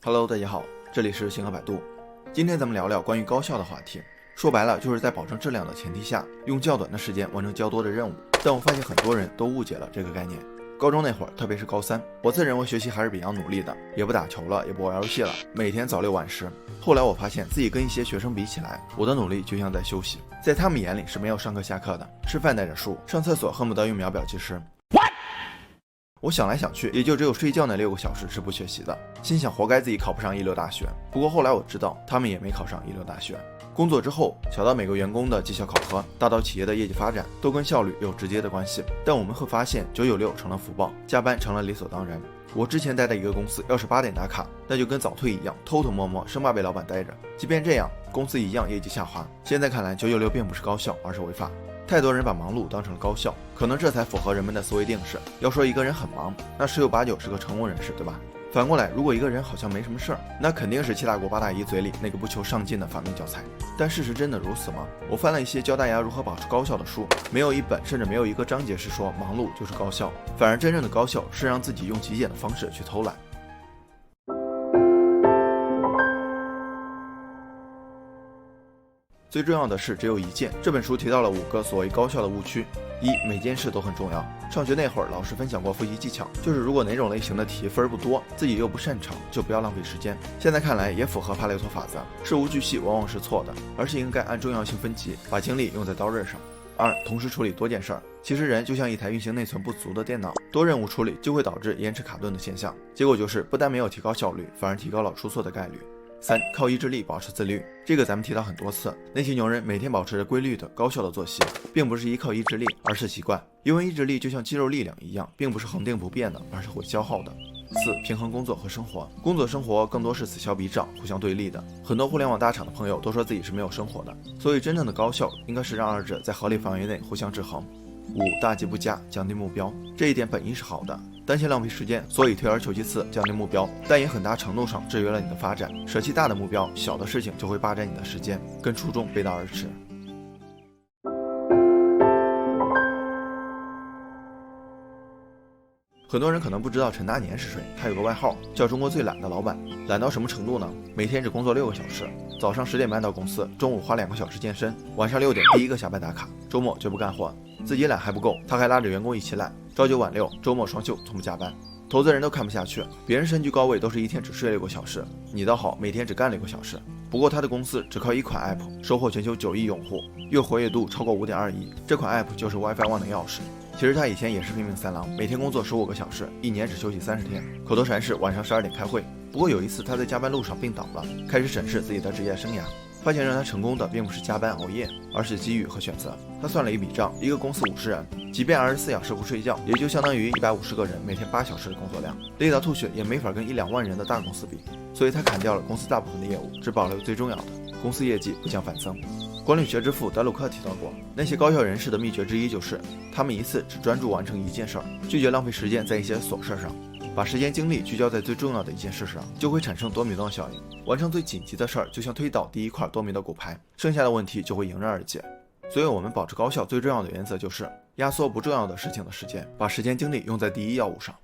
Hello， 大家好，这里是星河百度。今天咱们聊聊关于高效的话题。说白了，就是在保证质量的前提下，用较短的时间完成较多的任务。但我发现很多人都误解了这个概念。高中那会儿，特别是高三，我自认为学习还是比较努力的，也不打球了，也不玩游戏了，每天早六晚十。后来我发现自己跟一些学生比起来，我的努力就像在休息，在他们眼里是没有上课下课的，吃饭带着书，上厕所恨不得用秒表计时。我想来想去，也就只有睡觉那6个小时是不学习的，心想活该自己考不上一流大学。不过后来我知道，他们也没考上一流大学。工作之后，小到每个员工的绩效考核，大到企业的业绩发展，都跟效率有直接的关系。但我们会发现，996成了福报，加班成了理所当然。我之前待的一个公司，要是8点打卡，那就跟早退一样，偷偷摸摸，生怕被老板逮着。即便这样，公司一样业绩下滑。现在看来，996并不是高效，而是违法。太多人把忙碌当成了高效，可能这才符合人们的思维定式。要说一个人很忙，那十有八九是个成功人士，对吧？反过来，如果一个人好像没什么事儿，那肯定是七大国八大姨嘴里那个不求上进的反面教材。但事实真的如此吗？我翻了一些教大家如何保持高效的书，没有一本甚至没有一个章节是说忙碌就是高效，反而真正的高效是让自己用极简的方式去偷懒。最重要的事只有一件。这本书提到了5个所谓高效的误区。1. 每件事都很重要。上学那会儿，老师分享过复习技巧，就是如果哪种类型的题分不多，自己又不擅长，就不要浪费时间。现在看来也符合帕累托法则，事无巨细往往是错的，而是应该按重要性分级，把精力用在刀刃上。2. 同时处理多件事儿。其实人就像一台运行内存不足的电脑，多任务处理就会导致延迟卡顿的现象，结果就是不但没有提高效率，反而提高了出错的概率。3. 靠意志力保持自律。这个咱们提到很多次，那些牛人每天保持着规律的高效的作息，并不是依靠意志力，而是习惯。因为意志力就像肌肉力量一样，并不是恒定不变的，而是会消耗的。4. 平衡工作和生活。工作生活更多是此消彼长，互相对立的。很多互联网大厂的朋友都说自己是没有生活的，所以真正的高效应该是让二者在合理范围内互相制衡。5. 大吉不加，降低目标。这一点本意是好的，担心浪费时间，所以退而求其次，降低目标，但也很大程度上制约了你的发展。舍弃大的目标，小的事情就会霸占你的时间，跟初衷背道而驰。很多人可能不知道陈大年是谁，他有个外号叫中国最懒的老板。懒到什么程度呢？每天只工作6个小时，早上10点半到公司，中午花2个小时健身，晚上6点第一个下班打卡，周末绝不干活。自己懒还不够，他还拉着员工一起懒，朝9晚6，周末双休，从不加班。投资人都看不下去，别人身居高位都是一天只睡6个小时，你倒好，每天只干6个小时。不过他的公司只靠一款 app 收获全球9亿用户，月活跃度超过5.2亿，这款 app 就是 WiFi One 的钥匙。其实他以前也是拼命三郎，每天工作15个小时，一年只休息30天，口头禅是晚上12点开会。不过有一次他在加班路上病倒了，开始审视自己的职业生涯，发现让他成功的并不是加班熬夜，而是机遇和选择。他算了一笔账，一个公司50人，即便24小时不睡觉，也就相当于150个人每天8小时的工作量，累到吐血也没法跟1-2万人的大公司比。所以他砍掉了公司大部分的业务，只保留最重要的，公司业绩不降反增。管理学之父德鲁克提到过，那些高效人士的秘诀之一就是他们一次只专注完成一件事儿，拒绝浪费时间在一些琐事上，把时间精力聚焦在最重要的一件事上，就会产生多米诺效应。完成最紧急的事儿，就像推倒第一块多米诺骨牌，剩下的问题就会迎刃而解。所以我们保持高效最重要的原则就是压缩不重要的事情的时间，把时间精力用在第一要务上。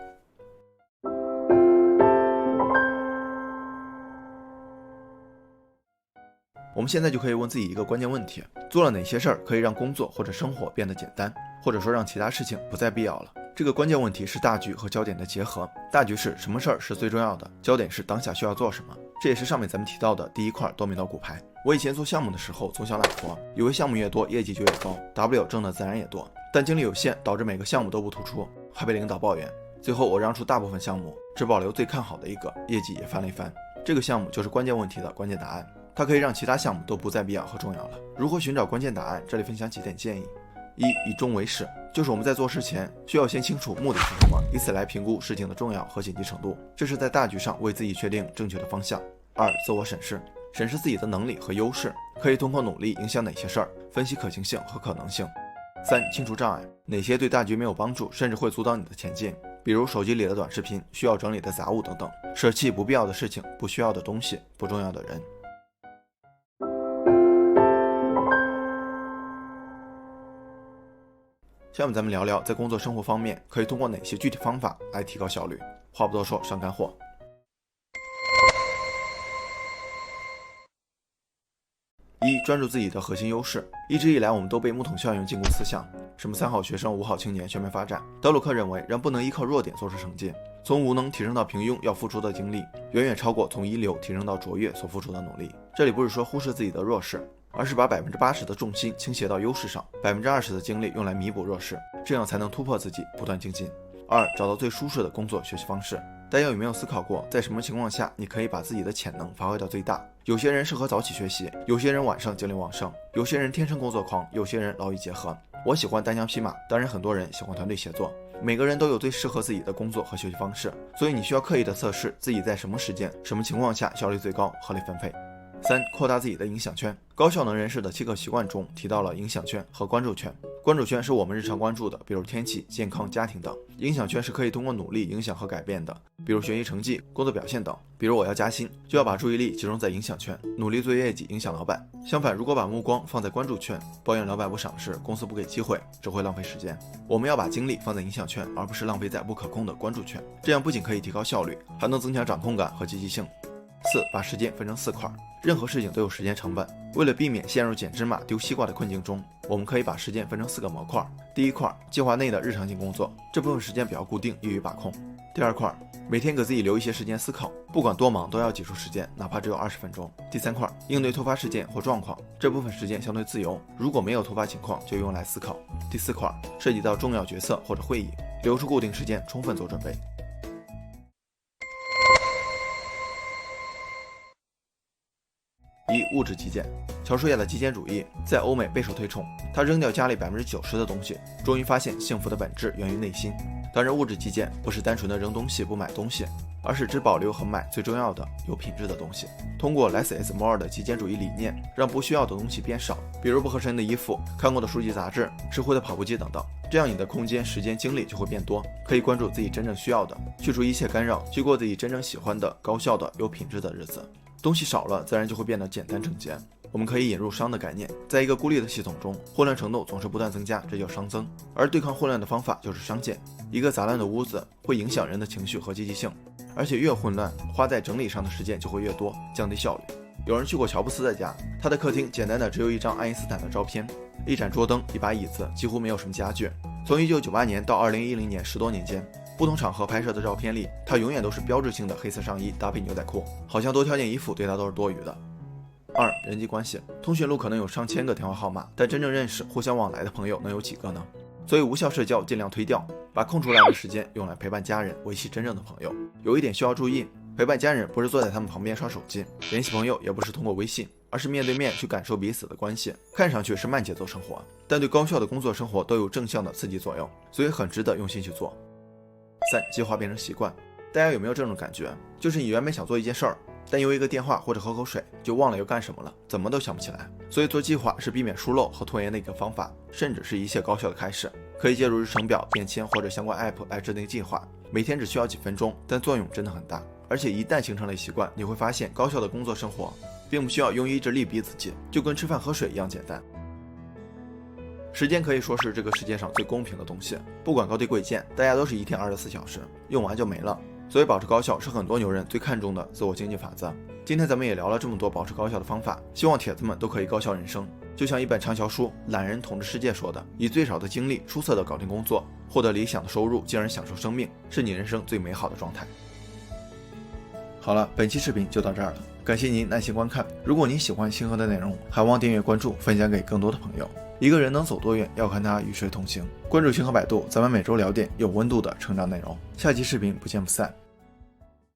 我们现在就可以问自己一个关键问题：做了哪些事儿可以让工作或者生活变得简单，或者说让其他事情不再必要了？这个关键问题是大局和焦点的结合。大局是什么事儿是最重要的，焦点是当下需要做什么。这也是上面咱们提到的第一块多米诺骨牌。我以前做项目的时候总想懒活，以为项目越多业绩就越高， W 挣的自然也多，但精力有限，导致每个项目都不突出，还被领导抱怨。最后我让出大部分项目，只保留最看好的一个，业绩也翻了一番。这个项目就是关键问题的关键答案，它可以让其他项目都不再必要和重要了。如何寻找关键答案？这里分享几点建议。1. 以终为始，就是我们在做事前需要先清楚目的是什么，以此来评估事情的重要和紧急程度，这是在大局上为自己确定正确的方向。2. 自我审视，审视自己的能力和优势，可以通过努力影响哪些事儿，分析可行性和可能性。3. 清除障碍，哪些对大局没有帮助，甚至会阻挡你的前进，比如手机里的短视频、需要整理的杂物等等。舍弃不必要的事情、不需要的东西、不重要的人。下面咱们聊聊在工作生活方面可以通过哪些具体方法来提高效率。话不多说，上干货。一、专注自己的核心优势。一直以来，我们都被木桶效应禁锢思想，什么3好学生、5好青年全面发展。德鲁克认为，人不能依靠弱点做出成绩，从无能提升到平庸要付出的精力，远远超过从一流提升到卓越所付出的努力。这里不是说忽视自己的弱势，而是把80%的重心倾斜到优势上，20%的精力用来弥补弱势，这样才能突破自己，不断精进。2、找到最舒适的工作学习方式。大家有没有思考过，在什么情况下你可以把自己的潜能发挥到最大？有些人适合早起学习，有些人晚上精力旺盛，有些人天生工作狂，有些人劳逸结合。我喜欢单枪匹马，当然很多人喜欢团队协作。每个人都有最适合自己的工作和学习方式，所以你需要刻意的测试自己在什么时间、什么情况下效率最高，合理分配。3、扩大自己的影响圈。高效能人士的7个习惯中提到了影响圈和关注圈。关注圈是我们日常关注的，比如天气、健康、家庭等；影响圈是可以通过努力影响和改变的，比如学习成绩、工作表现等。比如我要加薪，就要把注意力集中在影响圈，努力做业绩，影响老板。相反，如果把目光放在关注圈，抱怨老板不赏识，公司不给机会，只会浪费时间。我们要把精力放在影响圈，而不是浪费在不可控的关注圈，这样不仅可以提高效率，还能增强掌控感和积极性。4、把时间分成4块。任何事情都有时间成本，为了避免陷入捡芝麻丢西瓜的困境中，我们可以把时间分成4个模块。第一块，计划内的日常性工作，这部分时间比较固定，易于把控。第二块，每天给自己留一些时间思考，不管多忙都要挤出时间，哪怕只有20分钟。第三块，应对突发事件或状况，这部分时间相对自由，如果没有突发情况就用来思考。第4块，涉及到重要决策或者会议，留出固定时间充分做准备。1、物质极简。乔舒亚的极简主义在欧美备受推崇，他扔掉家里90%的东西，终于发现幸福的本质源于内心。当然，物质极简不是单纯的扔东西不买东西，而是只保留和买最重要的有品质的东西。通过 less is more 的极简主义理念，让不需要的东西变少，比如不合身的衣服、看过的书籍杂志、吃灰的跑步机等等。这样你的空间、时间、精力就会变多，可以关注自己真正需要的，去除一切干扰，去过自己真正喜欢的、高效的、有品质的日子。东西少了，自然就会变得简单整洁。我们可以引入熵的概念，在一个孤立的系统中，混乱程度总是不断增加，这叫熵增。而对抗混乱的方法就是熵减。一个杂乱的屋子会影响人的情绪和积极性，而且越混乱，花在整理上的时间就会越多，降低效率。有人去过乔布斯的家，他的客厅简单的只有一张爱因斯坦的照片，一盏桌灯，一把椅子，几乎没有什么家具。从1998年到2010年10多年间，不同场合拍摄的照片里，他永远都是标志性的黑色上衣搭配牛仔裤，好像多挑件衣服对他都是多余的。2、人际关系。通讯录可能有上千个电话号码，但真正认识、互相往来的朋友能有几个呢？所以无效社交尽量推掉，把空出来的时间用来陪伴家人，维系真正的朋友。有一点需要注意，陪伴家人不是坐在他们旁边刷手机，联系朋友也不是通过微信，而是面对面去感受彼此的关系。看上去是慢节奏生活，但对高效的工作生活都有正向的刺激作用，所以很值得用心去做。3、计划变成习惯。大家有没有这种感觉？就是你原本想做一件事儿，但因为一个电话或者喝口水就忘了要干什么了，怎么都想不起来。所以做计划是避免疏漏和拖延的一个方法，甚至是一切高效的开始。可以借助日程表、便签或者相关 app 来制定计划，每天只需要几分钟，但作用真的很大。而且一旦形成了习惯，你会发现高效的工作生活并不需要用意志力逼自己，就跟吃饭喝水一样简单。时间可以说是这个世界上最公平的东西，不管高低贵贱，大家都是一天24小时，用完就没了。所以保持高效是很多牛人最看重的自我经济法则。今天咱们也聊了这么多保持高效的方法，希望铁子们都可以高效人生。就像一本畅销书《懒人统治世界》说的，以最少的精力出色的搞定工作，获得理想的收入，进而享受生命，是你人生最美好的状态。好了，本期视频就到这儿了，感谢您耐心观看。如果您喜欢星河的内容，还望订阅关注，分享给更多的朋友。一个人能走多远，要看他与谁同行。关注星河百度，咱们每周聊点有温度的成长内容。下期视频不见不散。